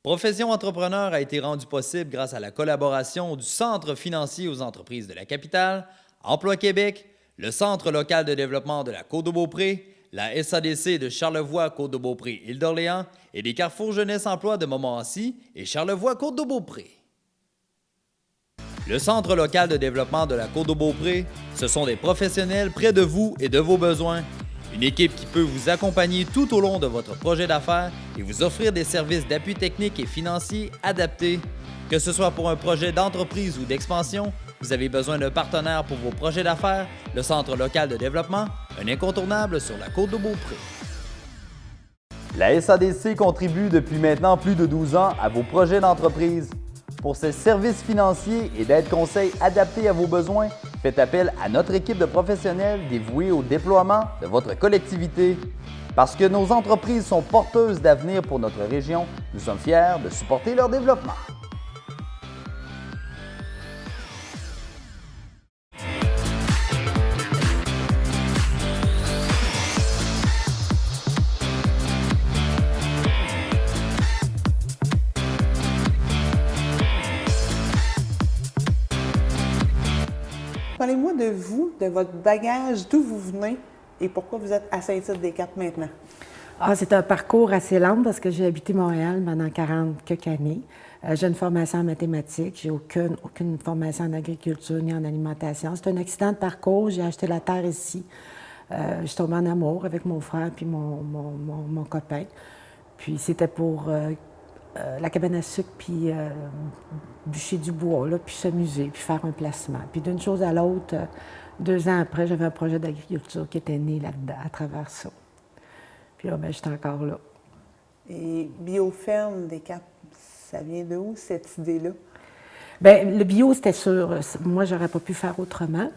Profession entrepreneur a été rendue possible grâce à la collaboration du Centre financier aux entreprises de la capitale, Emploi Québec, le Centre local de développement de la Côte-de-Beaupré, la SADC de Charlevoix, Côte-de-Beaupré, Île-d'Orléans et des Carrefours Jeunesse Emploi de Montmorency et Charlevoix, Côte-de-Beaupré. Le Centre local de développement de la Côte-de-Beaupré, ce sont des professionnels près de vous et de vos besoins. Une équipe qui peut vous accompagner tout au long de votre projet d'affaires et vous offrir des services d'appui technique et financier adaptés. Que ce soit pour un projet d'entreprise ou d'expansion, vous avez besoin d'un partenaire pour vos projets d'affaires, le Centre local de développement, un incontournable sur la Côte-de-Beaupré. La SADC contribue depuis maintenant plus de 12 ans à vos projets d'entreprise. Pour ses services financiers et d'aide conseil adaptés à vos besoins, faites appel à notre équipe de professionnels dévoués au déploiement de votre collectivité. Parce que nos entreprises sont porteuses d'avenir pour notre région, nous sommes fiers de supporter leur développement. Parlez-moi de vous, de votre bagage, d'où vous venez et pourquoi vous êtes à Saint-Tite-des-Capes maintenant. C'est un parcours assez long parce que j'ai habité Montréal pendant 40 quelques années. J'ai une formation en mathématiques, j'ai aucune formation en agriculture ni en alimentation. C'est un accident de parcours, j'ai acheté la terre ici. Je suis tombée en amour avec mon frère puis mon copain. Puis c'était pour la cabane à sucre, puis bûcher du bois, là, puis s'amuser, puis faire un placement. Puis d'une chose à l'autre, 2 ans après, j'avais un projet d'agriculture qui était né là-dedans, à travers ça. Puis là, ben, j'étais encore là. Et Bioferme des Capes, ça vient de où, cette idée-là? Bien, le bio, c'était sûr. Moi, j'aurais pas pu faire autrement.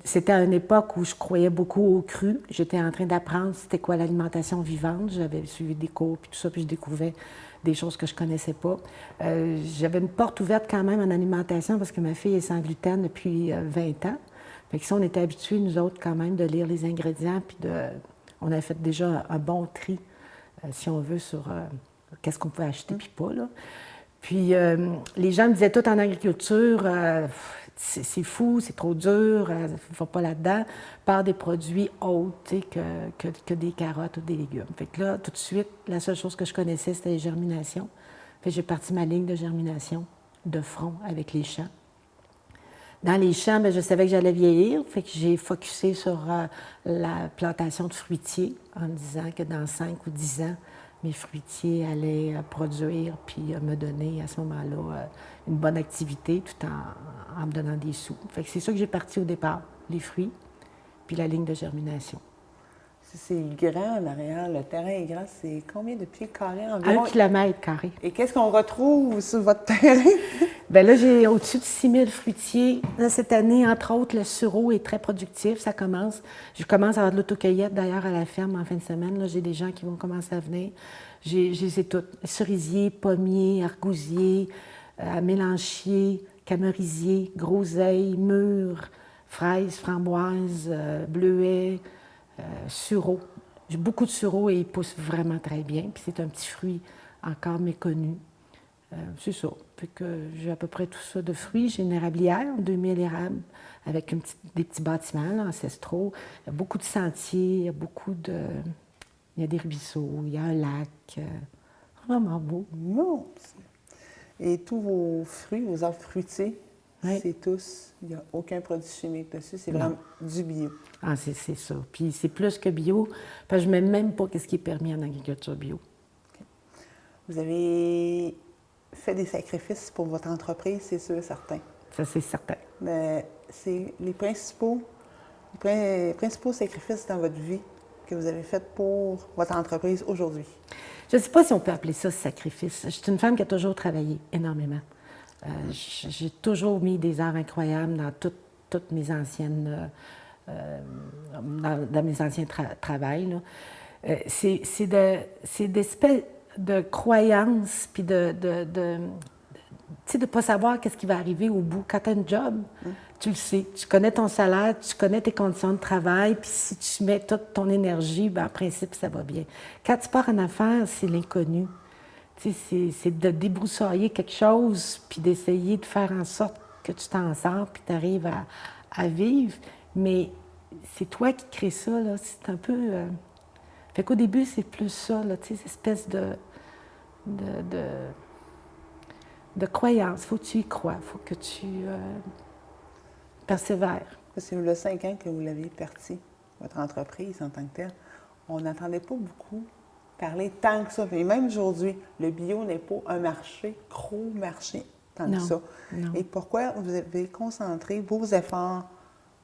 C'était à une époque où je croyais beaucoup au cru. J'étais en train d'apprendre c'était quoi l'alimentation vivante. J'avais suivi des cours, puis tout ça, puis je découvrais des choses que je connaissais pas. J'avais une porte ouverte quand même en alimentation parce que ma fille est sans gluten depuis 20 ans. Fait que ça, on était habitués, nous autres, quand même, de lire les ingrédients, puis on avait fait déjà un bon tri, si on veut, sur qu'est-ce qu'on pouvait acheter, puis pas, là. Puis les gens me disaient tout en agriculture, c'est fou, c'est trop dur, il ne faut pas là-dedans. Par des produits autres que des carottes ou des légumes. Fait que là, tout de suite, la seule chose que je connaissais, c'était les germinations. Fait que j'ai parti ma ligne de germination de front avec les champs. Dans les champs, bien, je savais que j'allais vieillir, fait que j'ai focusé sur la plantation de fruitiers en me disant que dans 5 ou 10 ans, mes fruitiers allaient produire puis me donner à ce moment-là une bonne activité tout en me donnant des sous. Fait que c'est ça que j'ai parti au départ, les fruits, puis la ligne de germination. C'est grand en arrière, le terrain est grand. C'est combien de pieds carrés environ? 1 kilomètre carré. Et qu'est-ce qu'on retrouve sur votre terrain? Bien là, j'ai au-dessus de 6 000 fruitiers. Là, cette année, entre autres, le sureau est très productif. Ça commence. Je commence à avoir de l'autocueillette, d'ailleurs, à la ferme en fin de semaine. Là, j'ai des gens qui vont commencer à venir. J'ai toutes. Cerisier, pommier, argousier, mélanchier, camerisier, groseille, mûre, fraises, framboises, bleuets, sureau. J'ai beaucoup de sureau et il pousse vraiment très bien. Puis c'est un petit fruit encore méconnu. C'est ça. Fait que j'ai à peu près tout ça de fruits. J'ai une érablière, 2000 érables, avec des petits bâtiments là, ancestraux. Il y a beaucoup de sentiers, il y a il y a des ruisseaux, il y a un lac. Vraiment beau. Non. Et tous vos fruits, vos arbres fruitiers, oui. C'est tous, il n'y a aucun produit chimique dessus, c'est vraiment du bio. Ah, c'est ça. Puis c'est plus que bio, parce que je ne mets même pas ce qui est permis en agriculture bio. Okay. Vous avez fait des sacrifices pour votre entreprise, c'est sûr et certain. Ça, c'est certain. Mais c'est les principaux sacrifices dans votre vie que vous avez faits pour votre entreprise aujourd'hui. Je ne sais pas si on peut appeler ça sacrifice. Je suis une femme qui a toujours travaillé énormément. J'ai toujours mis des heures incroyables dans toutes mes anciennes... dans mes anciens travails. C'est d'espèces de croyances, puis de ne pas savoir qu'est-ce qui va arriver au bout. Quand tu as un job, tu le sais. Tu connais ton salaire, tu connais tes conditions de travail, puis si tu mets toute ton énergie, bien, en principe, ça va bien. Quand tu pars en affaires, c'est l'inconnu. Tu sais, c'est de débroussailler quelque chose, puis d'essayer de faire en sorte que tu t'en sors, puis tu arrives à vivre. Mais c'est toi qui crée ça, là. C'est un peu... Fait qu'au début, c'est plus ça, là, tu sais, cette espèce de croyance. Il faut que tu y crois, il faut que tu persévères. C'est le 5 ans que vous l'avez parti, votre entreprise en tant que telle. On n'entendait pas beaucoup parler tant que ça. Et même aujourd'hui, le bio n'est pas un marché, gros marché, tant que ça. Non. Et pourquoi vous avez concentré vos efforts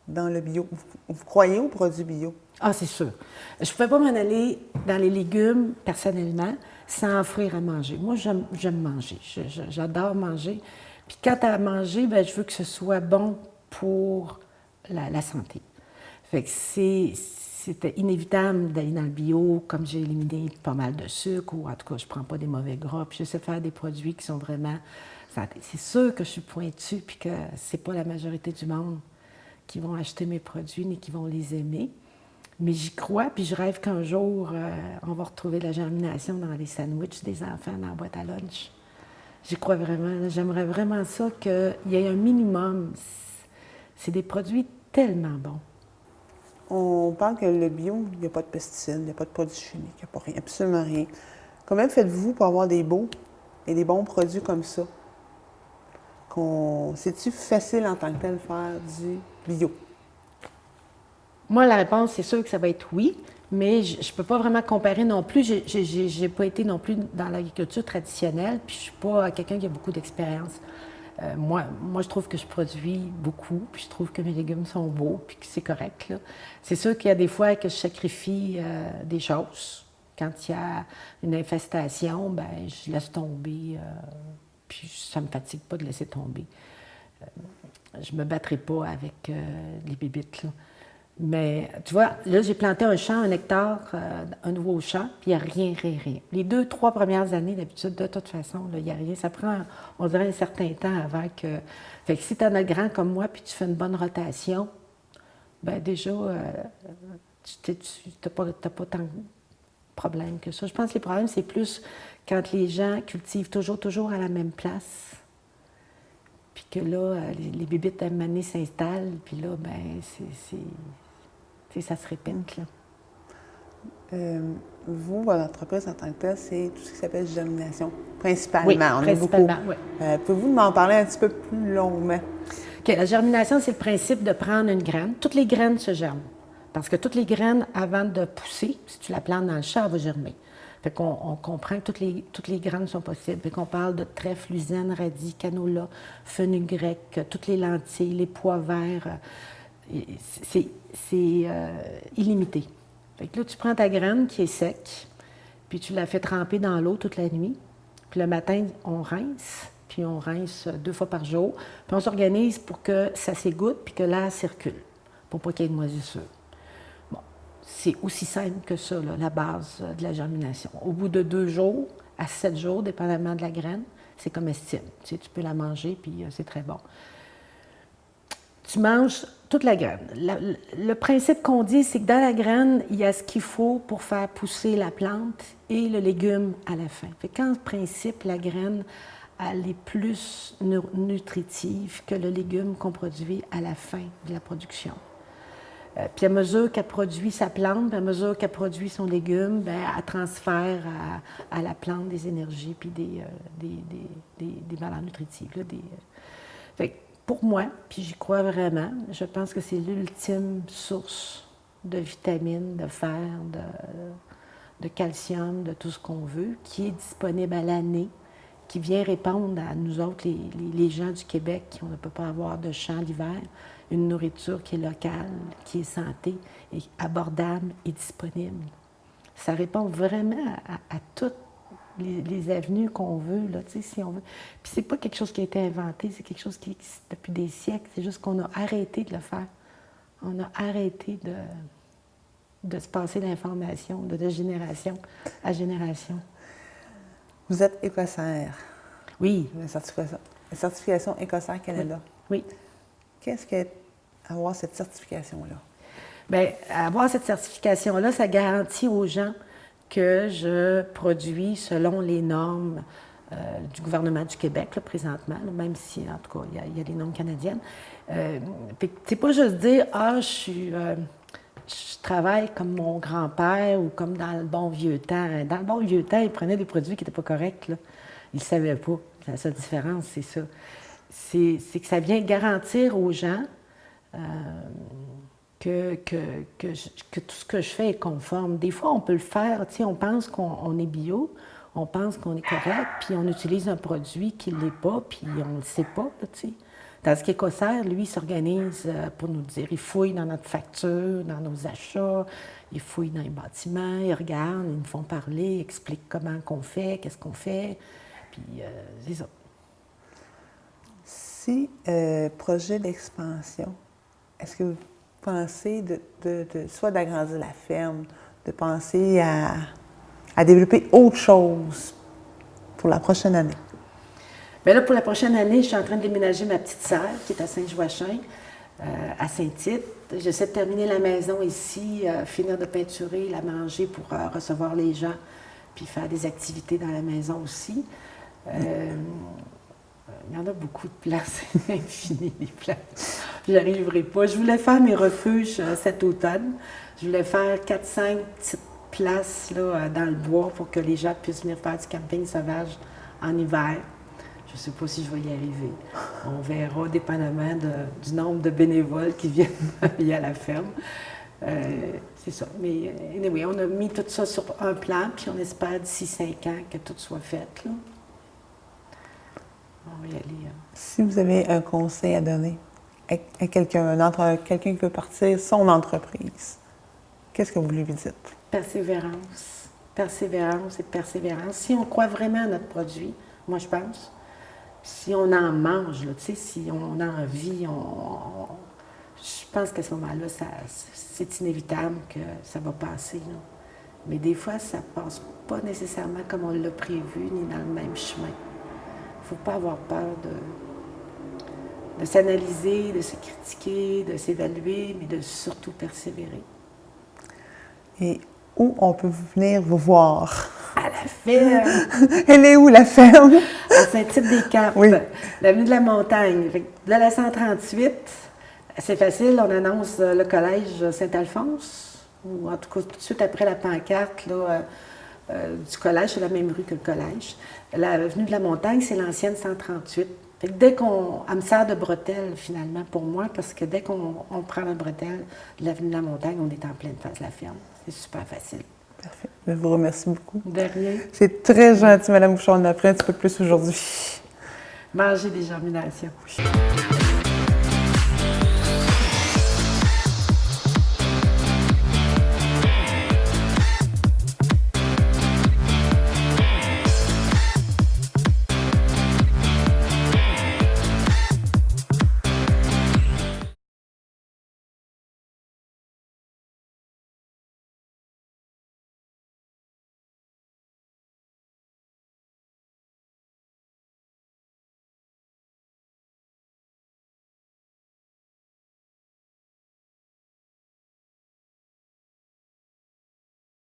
dans le bio? Vous croyez aux produits bio? Ah, c'est sûr. Je ne pouvais pas m'en aller dans les légumes, personnellement, sans offrir à manger. Moi, j'aime manger. J'adore manger. Puis quand tu as à manger, bien, je veux que ce soit bon pour la santé. Fait que c'était inévitable d'aller dans le bio, comme j'ai éliminé pas mal de sucre, ou en tout cas, je ne prends pas des mauvais gras, puis j'essaie de faire des produits qui sont vraiment santé. C'est sûr que je suis pointue, puis que c'est pas la majorité du monde qui vont acheter mes produits, ni qui vont les aimer. Mais j'y crois, puis je rêve qu'un jour, on va retrouver la germination dans les sandwichs des enfants dans la boîte à lunch. J'y crois vraiment. J'aimerais vraiment ça, qu'il y ait un minimum. C'est des produits tellement bons. On parle que le bio, il n'y a pas de pesticides, il n'y a pas de produits chimiques, il n'y a pas rien, absolument rien. Comment faites-vous pour avoir des beaux et des bons produits comme ça? C'est-tu facile en tant que tel de faire du bio? Moi, la réponse, c'est sûr que ça va être oui, mais je ne peux pas vraiment comparer non plus. Je n'ai pas été non plus dans l'agriculture traditionnelle, puis je ne suis pas quelqu'un qui a beaucoup d'expérience. Moi, je trouve que je produis beaucoup, puis je trouve que mes légumes sont beaux, puis que c'est correct, là. C'est sûr qu'il y a des fois que je sacrifie des choses. Quand il y a une infestation, ben je laisse tomber, puis ça ne me fatigue pas de laisser tomber. Je ne me battrai pas avec les bébites, là. Mais tu vois, là, j'ai planté un champ, 1 hectare, un nouveau champ, puis il n'y a rien. Les 2-3 premières années, d'habitude, de toute façon, il n'y a rien. Ça prend, on dirait, un certain temps avant que... Fait que si tu en as grand comme moi, puis tu fais une bonne rotation, bien déjà, tu n'as pas tant de problèmes que ça. Je pense que les problèmes, c'est plus quand les gens cultivent toujours à la même place, puis que là, les bébites à un moment donné s'installent, puis là, bien, ça se répète, là. Vous, votre entreprise en tant que telle, c'est tout ce qui s'appelle germination, principalement. Oui, On principalement, a beaucoup. oui. Pouvez-vous m'en parler un petit peu plus longuement? OK, la germination, c'est le principe de prendre une graine. Toutes les graines se germent. Parce que toutes les graines, avant de pousser, si tu la plantes dans le champ, elle va germer. Fait qu'on comprend que toutes les graines sont possibles. Fait qu'on parle de trèfle, luzerne, radis, canola, fenugrec, toutes les lentilles, les pois verts. C'est illimité. Fait que là, tu prends ta graine qui est sec, puis tu la fais tremper dans l'eau toute la nuit. Puis le matin, on rince, puis on rince 2 fois par jour. Puis on s'organise pour que ça s'égoutte, puis que l'air circule, pour pas qu'il y ait de moisissure. Bon, c'est aussi simple que ça, là, la base de la germination. Au bout de 2 jours à 7 jours, dépendamment de la graine, c'est comestible. Tu sais, tu peux la manger, puis c'est très bon. Tu manges toute la graine. Le principe qu'on dit, c'est que dans la graine, il y a ce qu'il faut pour faire pousser la plante et le légume à la fin. Fait qu'en principe, la graine, elle est plus nutritive que le légume qu'on produit à la fin de la production. Puis à mesure qu'elle produit sa plante, à mesure qu'elle produit son légume, bien, elle transfère à la plante des énergies puis des valeurs nutritives. Là, Fait que pour moi, puis j'y crois vraiment, je pense que c'est l'ultime source de vitamines, de fer, de calcium, de tout ce qu'on veut, qui est disponible à l'année, qui vient répondre à nous autres, les gens du Québec, qui on ne peut pas avoir de champ l'hiver, une nourriture qui est locale, qui est santé, et abordable et disponible. Ça répond vraiment à toutes les avenues qu'on veut, là, tu sais, si on veut. Puis c'est pas quelque chose qui a été inventé, c'est quelque chose qui existe depuis des siècles, c'est juste qu'on a arrêté de le faire. On a arrêté de se passer l'information de génération à génération. Vous êtes écossaire. Oui. La certification Écossaire Canada. Oui. Qu'est-ce qu'est avoir cette certification-là? Bien, avoir cette certification-là, ça garantit aux gens que je produis selon les normes du gouvernement du Québec, là, présentement, là, même si, en tout cas, il y a des normes canadiennes. C'est pas juste dire « Ah, je travaille comme mon grand-père ou comme dans le bon vieux temps. » Dans le bon vieux temps, il prenait des produits qui n'étaient pas corrects, là. Il ne savait pas. La seule différence, c'est ça. C'est que ça vient garantir aux gens que tout ce que je fais est conforme. Des fois, on peut le faire, tu sais, on pense qu'on est bio, on pense qu'on est correct, puis on utilise un produit qui ne l'est pas, puis on ne le sait pas, là, tu sais. Tandis qu'Écossaire, lui, s'organise pour nous dire, il fouille dans notre facture, dans nos achats, il fouille dans les bâtiments, il regarde, ils nous font parler, ils expliquent comment qu'on fait, qu'est-ce qu'on fait, puis c'est ça. Si projet d'expansion, est-ce que vous pensez soit d'agrandir la ferme, de penser à développer autre chose pour la prochaine année? Bien là, pour la prochaine année, je suis en train de déménager ma petite sœur, qui est à Saint-Joachim, à Saint-Tite. J'essaie de terminer la maison ici, finir de peinturer, la manger pour recevoir les gens, puis faire des activités dans la maison aussi. Il y en a beaucoup de places, c'est infini les places. Je n'arriverai pas. Je voulais faire mes refuges cet automne. Je voulais faire 4-5 petites places là, dans le bois pour que les gens puissent venir faire du camping sauvage en hiver. Je ne sais pas si je vais y arriver. On verra dépendamment du nombre de bénévoles qui viennent travailler à la ferme. C'est ça. Mais anyway, on a mis tout ça sur un plan, puis on espère d'ici 5 ans que tout soit fait, là. On va y aller. Si vous avez un conseil à donner à quelqu'un qui veut partir son entreprise, qu'est-ce que vous lui dites? Persévérance. Persévérance et persévérance. Si on croit vraiment à notre produit, moi je pense, si on en mange, là, si on a envie, je pense qu'à ce moment-là, c'est inévitable que ça va passer. Là. Mais des fois, ça ne passe pas nécessairement comme on l'a prévu, ni dans le même chemin. Il ne faut pas avoir peur de s'analyser, de se critiquer, de s'évaluer, mais de surtout persévérer. Et où on peut venir vous voir? À la ferme! Elle est où, la ferme? À Saint-Tite-des-Caps, oui. L'avenue de la Montagne. De la 138, c'est facile, on annonce le collège Saint-Alphonse, ou en tout cas tout de suite après la pancarte là, du collège, c'est la même rue que le collège. L'avenue de la Montagne, c'est l'ancienne 138. Fait que dès qu'on... Elle me sert de bretelle, finalement, pour moi, parce que dès qu'on prend la bretelle de l'avenue de la Montagne, on est en pleine face de la ferme. C'est super facile. Parfait. Je vous remercie beaucoup. De rien. C'est très gentil, Mme Bouchard. On a appris un petit peu plus aujourd'hui. Manger des germinations.